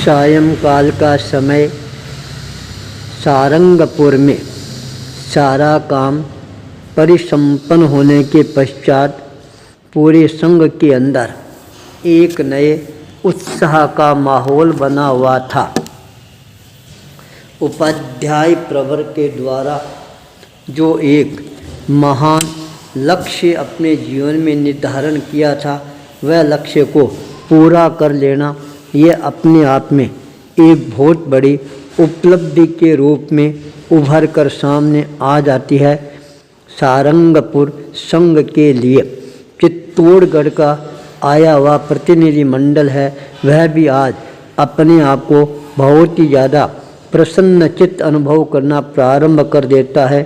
सायंकाल का समय सारंगपुर में सारा काम परिसंपन्न होने के पश्चात पूरे संघ के अंदर एक नए उत्साह का माहौल बना हुआ था। उपाध्याय प्रवर के द्वारा जो एक महान लक्ष्य अपने जीवन में निर्धारण किया था, वह लक्ष्य को पूरा कर लेना यह अपने आप में एक बहुत बड़ी उपलब्धि के रूप में उभर कर सामने आ जाती है। सारंगपुर संघ के लिए चित्तौड़गढ़ का आया हुआ प्रतिनिधि मंडल है, वह भी आज अपने आप को बहुत ही ज़्यादा प्रसन्नचित्त अनुभव करना प्रारंभ कर देता है।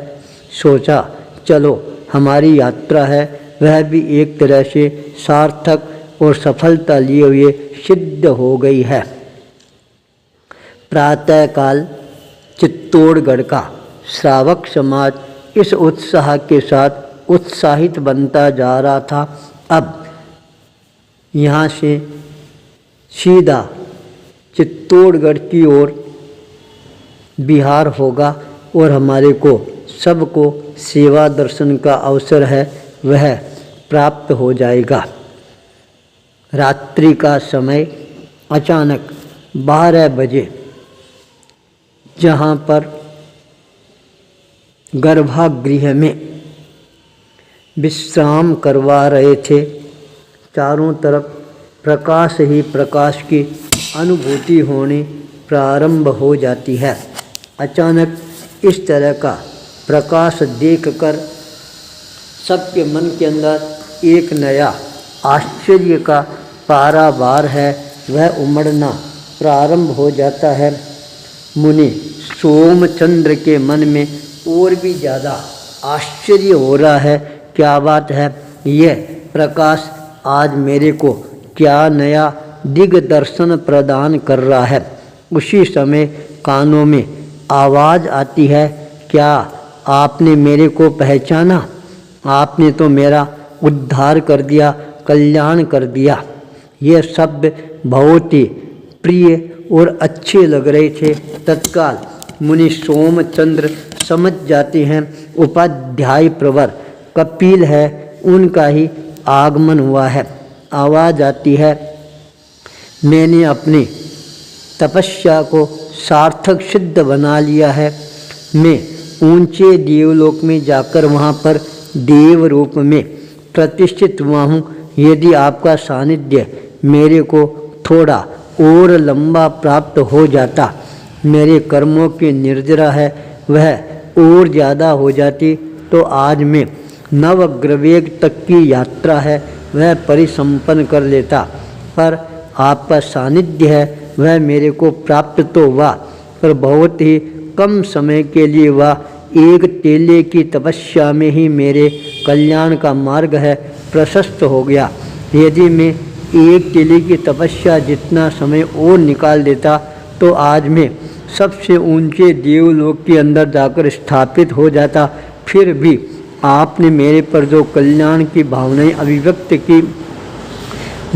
सोचा चलो हमारी यात्रा है वह भी एक तरह से सार्थक और सफलता लिए हुए सिद्ध हो गई है। प्रातःकाल चित्तौड़गढ़ का श्रावक समाज इस उत्साह के साथ उत्साहित बनता जा रहा था। अब यहाँ से सीधा चित्तौड़गढ़ की ओर बिहार होगा और हमारे को सबको सेवा दर्शन का अवसर है वह प्राप्त हो जाएगा। रात्रि का समय अचानक 12 बजे जहाँ पर गर्भगृह में विश्राम करवा रहे थे, चारों तरफ प्रकाश ही प्रकाश की अनुभूति होनी प्रारंभ हो जाती है। अचानक इस तरह का प्रकाश देखकर सबके मन के अंदर एक नया आश्चर्य का पारावार है वह उमड़ना प्रारंभ हो जाता है। मुनि सोमचंद्र के मन में और भी ज़्यादा आश्चर्य हो रहा है, क्या बात है, यह प्रकाश आज मेरे को क्या नया दिग्दर्शन प्रदान कर रहा है। उसी समय कानों में आवाज़ आती है, क्या आपने मेरे को पहचाना? आपने तो मेरा उद्धार कर दिया, कल्याण कर दिया। ये शब्द बहुत ही प्रिय और अच्छे लग रहे थे। तत्काल मुनि सोमचंद्र समझ जाते हैं उपाध्याय प्रवर कपिल है, उनका ही आगमन हुआ है। आवाज़ आती है, मैंने अपनी तपस्या को सार्थक सिद्ध बना लिया है। मैं ऊंचे देवलोक में जाकर वहाँ पर देव रूप में प्रतिष्ठित हुआ हूँ। यदि आपका सानिध्य मेरे को थोड़ा और लंबा प्राप्त हो जाता, मेरे कर्मों की निर्जरा है वह और ज़्यादा हो जाती, तो आज मैं नवग्रवेग तक की यात्रा है वह परिसंपन्न कर लेता। पर आपका सानिध्य है वह मेरे को प्राप्त तो हुआ, पर बहुत ही कम समय के लिए हुआ। एक तेले की तपस्या में ही मेरे कल्याण का मार्ग है प्रशस्त हो गया। यदि मैं एक तेले की तपस्या जितना समय और निकाल देता तो आज मैं सबसे ऊंचे देवलोक के अंदर जाकर स्थापित हो जाता। फिर भी आपने मेरे पर जो कल्याण की भावनाएं अभिव्यक्त की,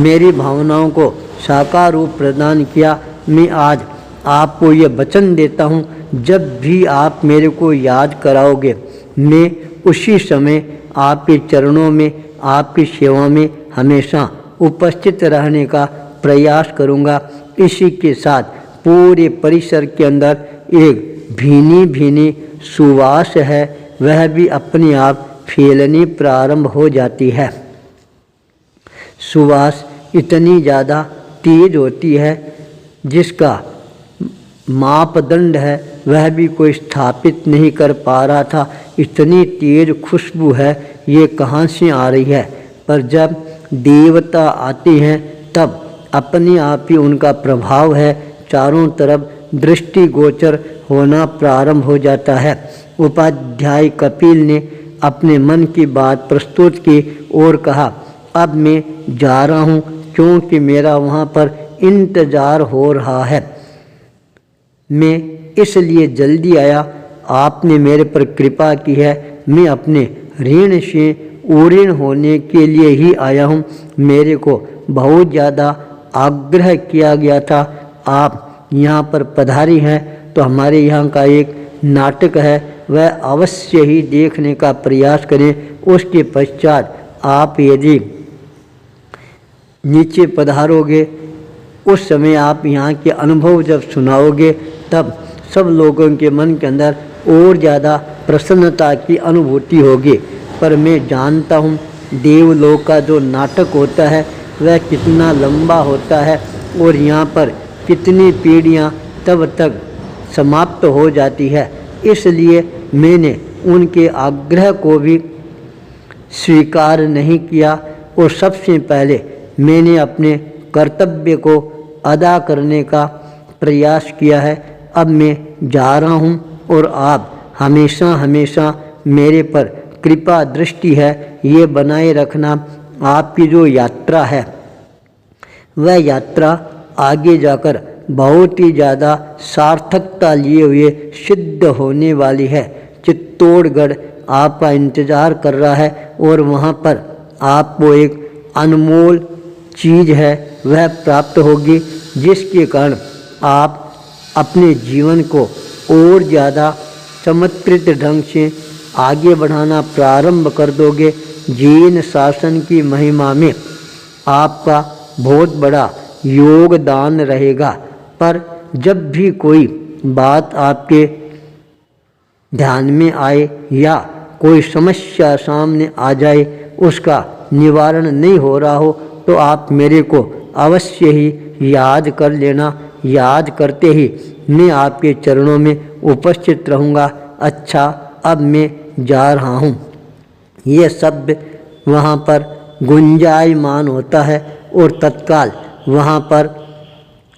मेरी भावनाओं को साकार रूप प्रदान किया। मैं आज आपको यह वचन देता हूँ, जब भी आप मेरे को याद कराओगे, मैं उसी समय आपके चरणों में, आपकी सेवा में हमेशा उपस्थित रहने का प्रयास करूँगा। इसी के साथ पूरे परिसर के अंदर एक भीनी भीनी सुवास है, वह भी अपने आप फैलनी प्रारंभ हो जाती है। सुवास इतनी ज़्यादा तेज होती है जिसका मापदंड है वह भी कोई स्थापित नहीं कर पा रहा था। इतनी तेज खुशबू है, ये कहाँ से आ रही है। पर जब देवता आते हैं तब अपने आप ही उनका प्रभाव है चारों तरफ दृष्टिगोचर होना प्रारंभ हो जाता है। उपाध्याय कपिल ने अपने मन की बात प्रस्तुत की और कहा, अब मैं जा रहा हूँ क्योंकि मेरा वहाँ पर इंतज़ार हो रहा है। मैं इसलिए जल्दी आया, आपने मेरे पर कृपा की है। मैं अपने ऋण से उऋण होने के लिए ही आया हूँ। मेरे को बहुत ज़्यादा आग्रह किया गया था, आप यहाँ पर पधारी हैं तो हमारे यहाँ का एक नाटक है वह अवश्य ही देखने का प्रयास करें। उसके पश्चात आप यदि नीचे पधारोगे उस समय आप यहाँ के अनुभव जब सुनाओगे तब सब लोगों के मन के अंदर और ज़्यादा प्रसन्नता की अनुभूति होगी। पर मैं जानता हूँ देवलोक का जो नाटक होता है वह कितना लंबा होता है और यहाँ पर कितनी पीढ़ियाँ तब तक समाप्त हो जाती है। इसलिए मैंने उनके आग्रह को भी स्वीकार नहीं किया और सबसे पहले मैंने अपने कर्तव्य को अदा करने का प्रयास किया है। अब मैं जा रहा हूँ और आप हमेशा हमेशा मेरे पर कृपा दृष्टि है ये बनाए रखना। आपकी जो यात्रा है वह यात्रा आगे जाकर बहुत ही ज़्यादा सार्थकता लिए हुए सिद्ध होने वाली है। चित्तौड़गढ़ आपका इंतज़ार कर रहा है और वहाँ पर आपको एक अनमोल चीज़ है वह प्राप्त होगी जिसके कारण आप अपने जीवन को और ज़्यादा समर्पित ढंग से आगे बढ़ाना प्रारंभ कर दोगे। जैन शासन की महिमा में आपका बहुत बड़ा योगदान रहेगा। पर जब भी कोई बात आपके ध्यान में आए या कोई समस्या सामने आ जाए उसका निवारण नहीं हो रहा हो तो आप मेरे को अवश्य ही याद कर लेना। याद करते ही मैं आपके चरणों में उपस्थित रहूँगा। अच्छा अब मैं जा रहा हूँ। ये शब्द वहाँ पर गुंजायमान होता है और तत्काल वहाँ पर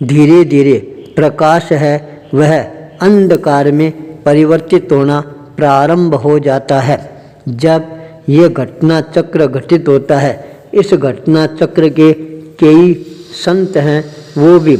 धीरे धीरे प्रकाश है वह अंधकार में परिवर्तित होना प्रारंभ हो जाता है। जब ये घटना चक्र घटित होता है इस घटना चक्र के कई संत हैं वो भी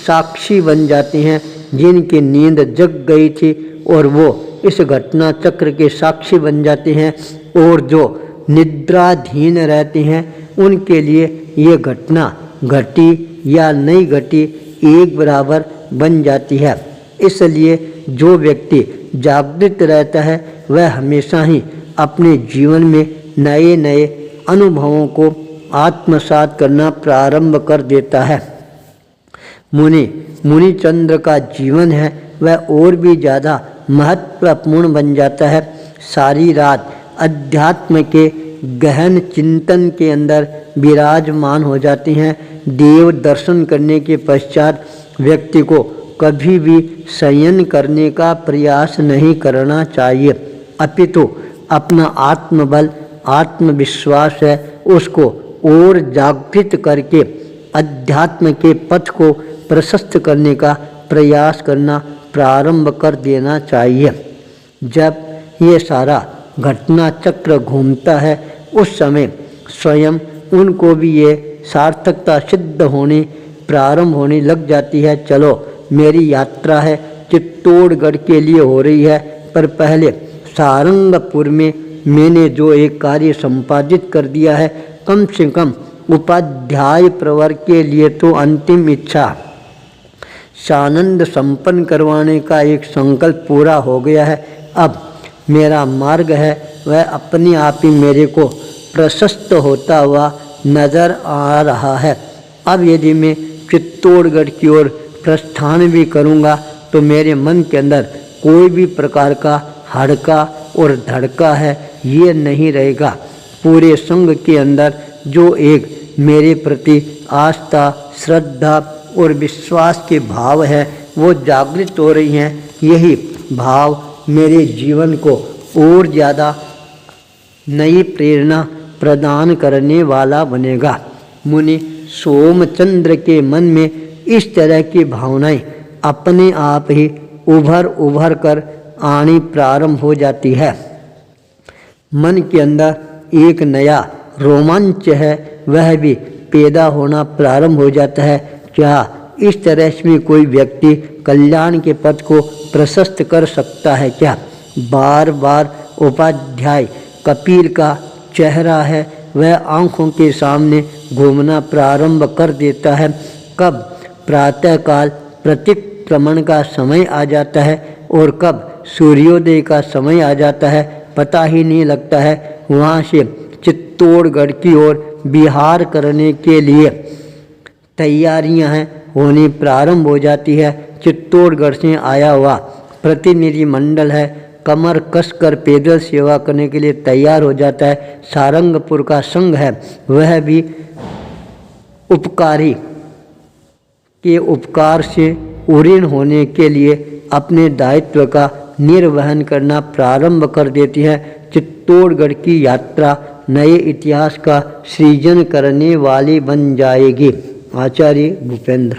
साक्षी बन जाते हैं जिनकी नींद जग गई थी और वो इस घटना चक्र के साक्षी बन जाते हैं और जो निद्राधीन रहते हैं उनके लिए ये घटना घटी या नहीं घटी एक बराबर बन जाती है। इसलिए जो व्यक्ति जागृत रहता है वह हमेशा ही अपने जीवन में नए नए अनुभवों को आत्मसात करना प्रारंभ कर देता है। मुनि चंद्र का जीवन है वह और भी ज़्यादा महत्वपूर्ण बन जाता है। सारी रात अध्यात्म के गहन चिंतन के अंदर विराजमान हो जाते हैं। देव दर्शन करने के पश्चात व्यक्ति को कभी भी शयन करने का प्रयास नहीं करना चाहिए, अपितु अपना आत्मबल आत्मविश्वास है उसको और जागृत करके अध्यात्म के पथ को प्रशस्त करने का प्रयास करना प्रारंभ कर देना चाहिए। जब ये सारा घटना चक्र घूमता है उस समय स्वयं उनको भी ये सार्थकता सिद्ध होने प्रारंभ होने लग जाती है। चलो मेरी यात्रा है चित्तौड़गढ़ के लिए हो रही है, पर पहले सारंगपुर में मैंने जो एक कार्य संपादित कर दिया है कम से कम उपाध्याय प्रवर्ग के लिए तो अंतिम इच्छा सानंद संपन्न करवाने का एक संकल्प पूरा हो गया है। अब मेरा मार्ग है वह अपने आप ही मेरे को प्रशस्त होता हुआ नज़र आ रहा है। अब यदि मैं चित्तौड़गढ़ की ओर प्रस्थान भी करूँगा तो मेरे मन के अंदर कोई भी प्रकार का हड़का और धड़का है ये नहीं रहेगा। पूरे संघ के अंदर जो एक मेरे प्रति आस्था श्रद्धा और विश्वास के भाव है वो जागृत हो रही हैं। यही भाव मेरे जीवन को और ज़्यादा नई प्रेरणा प्रदान करने वाला बनेगा। मुनि सोमचंद्र के मन में इस तरह की भावनाएं अपने आप ही उभर कर आनी प्रारंभ हो जाती है। मन के अंदर एक नया रोमांच है वह भी पैदा होना प्रारंभ हो जाता है। क्या इस तरह से कोई व्यक्ति कल्याण के पथ को प्रशस्त कर सकता है क्या? बार बार उपाध्याय कपिल का चेहरा है वह आँखों के सामने घूमना प्रारंभ कर देता है। कब प्रातःकाल प्रतीक भ्रमण का समय आ जाता है और कब सूर्योदय का समय आ जाता है पता ही नहीं लगता है। वहाँ से चित्तौड़गढ़ की ओर विहार करने के लिए तैयारियां हैं होनी प्रारंभ हो जाती है। चित्तौड़गढ़ से आया हुआ प्रतिनिधिमंडल है कमर कसकर पैदल सेवा करने के लिए तैयार हो जाता है। सारंगपुर का संघ है वह भी उपकारी के उपकार से उऋण होने के लिए अपने दायित्व का निर्वहन करना प्रारंभ कर देती है। चित्तौड़गढ़ की यात्रा नए इतिहास का सृजन करने वाली बन जाएगी। आचार्य भूपेंद्र।